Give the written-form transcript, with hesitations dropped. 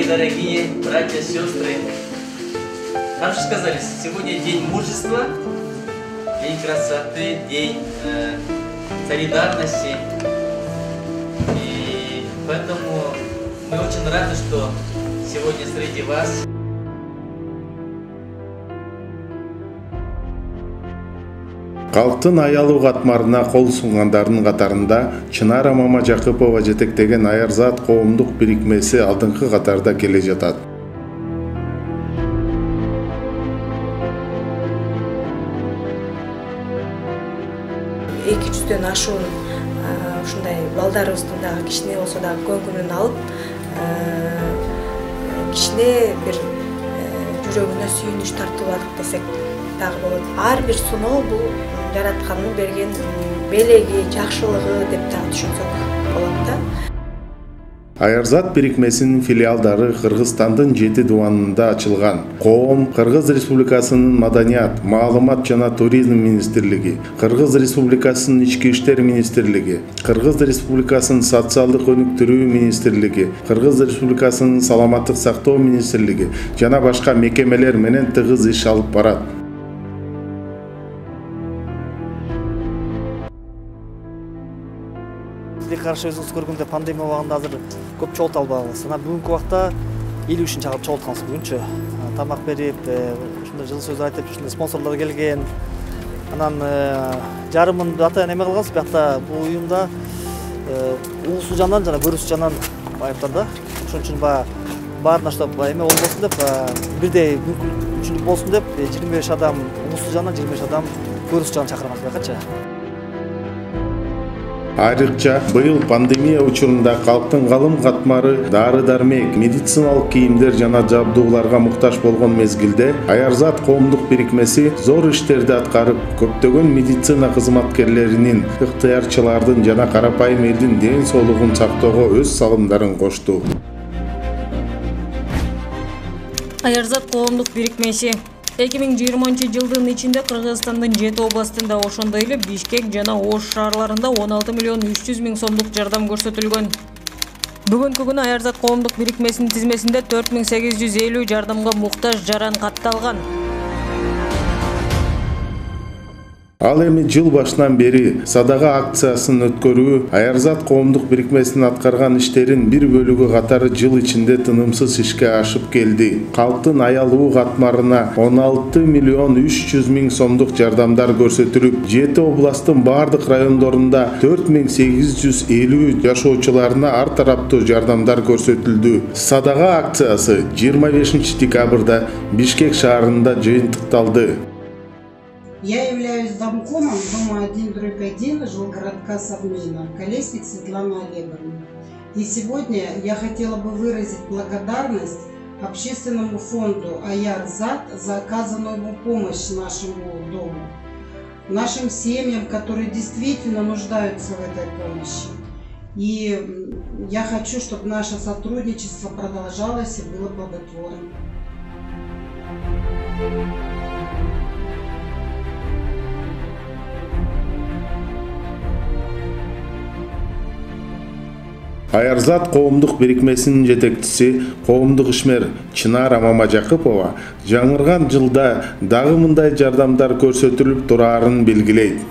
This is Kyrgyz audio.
дорогие братья, сестры. Как же сказали, сегодня день мужества, день красоты, день солидарности. И поэтому мы очень рады, что сегодня среди вас. Калктын аялуу катмарына кол сунгандардын катарында Чынара Мамажакыпова жетектеген Аярзат коомдук бирикмеси алдыңкы катарда келе жатат. Эки жүздөн ашуун ушундай балдарыбыздын дагы кичине болсо дагы көңүлүн алып, кичине бир жүрөгүнө сүйүнүч тартууладык десек дагы болот. Ар бир суноо бул жараткандын берген белеги, жакшылыгы деп дагы түшүнсөк болот да. Аярзат бирикмесинин филиалдары Кыргызстандын 7 дубанында ачылган. Коом Кыргыз Республикасынын Маданият, Маалымат жана туризм министрлиги, Кыргыз Республикасынын Ички иштер министрлиги, Кыргыз Республикасынын социалдык өнүктүрүү министрлиги, Кыргыз Республикасынын саламаттык сактоо министрлиги жана башка мекемелер менен тыгыз иш алып барат. Каршы өзүңүз көргөндө пандемия убагында азыр көп чогулта албабыз. Бүгүнкү убакта 50 үчүн чагып чогултканбыз бүгүнчү. Тамак берип, ушундай жылы сөз айтып, ушундай спонсорлор келген. Анан жарымын ата неме кылганбыз, биякта бул уюмда уусу жандан жана көрүүсү жандан байыптар да. Ошон үчүн баарына што эме болбосун деп, бирдей мүмкүнчүлүк болсун деп 25 адам уусу жандан, 25 адам көрүүсү жандан чакырганбыз биякачы. Айрыкча быйыл пандемия учурунда калктын калым катмары дары-дармек, медициналык кийимдер жана жабдууларга муктаж болгон мезгилде Аярзат коомдук бирикмеси зор иштерди аткарып, көптөгөн медицина кызматкерлеринин, ыктыярчылардын жана карапайым элдин ден соолугун сактоого өз салымдарын кошту. Аярзат коомдук бирикмеси 2020 жылдын ичинде Кыргызстандын 7 областында, ошондой эле Бишкек жана Ош шаарларында 16 миллион 300 миң сомдук жардам көрсөтүлгөн. Бүгүнкү күнү Аярзат коомдук бирикмесинин тизмесинде 4850 жардамга муктаж жаран катталган. Ал эми жыл башынан бери садага акциясын өткөрүү Аярзат коомдук бирикмесинин аткарган иштерин бир бөлүгү катары жыл ичинде тынымсыз ишке ашып келди. Калктын аялуу катмарына 16 миллион 300 миң сомдук жардамдар көрсөтүлүп, 7 областтын бардык райондорунда 4850 жашоочуларына ар тараптуу жардамдар көрсөтүлдү. Садага акциясы 25 декабрда Бишкек шаарында жыйынтыкталды. Я являюсь домкомом дома 1/1 жилгородка Совмина, Колесник Светлана Олеговна. И сегодня я хотела бы выразить благодарность общественному фонду Аярзат за оказанную помощь нашему дому, нашим семьям, которые действительно нуждаются в этой помощи. И я хочу, чтобы наше сотрудничество продолжалось и было плодотворным. Аярзат коомдук бирикмесинин жетекчиси, коомдук ишмер Чынара Мамажакыпова жаңырган жылда дагы мындай жардамдар көрсөтүлүп турарын белгилейт.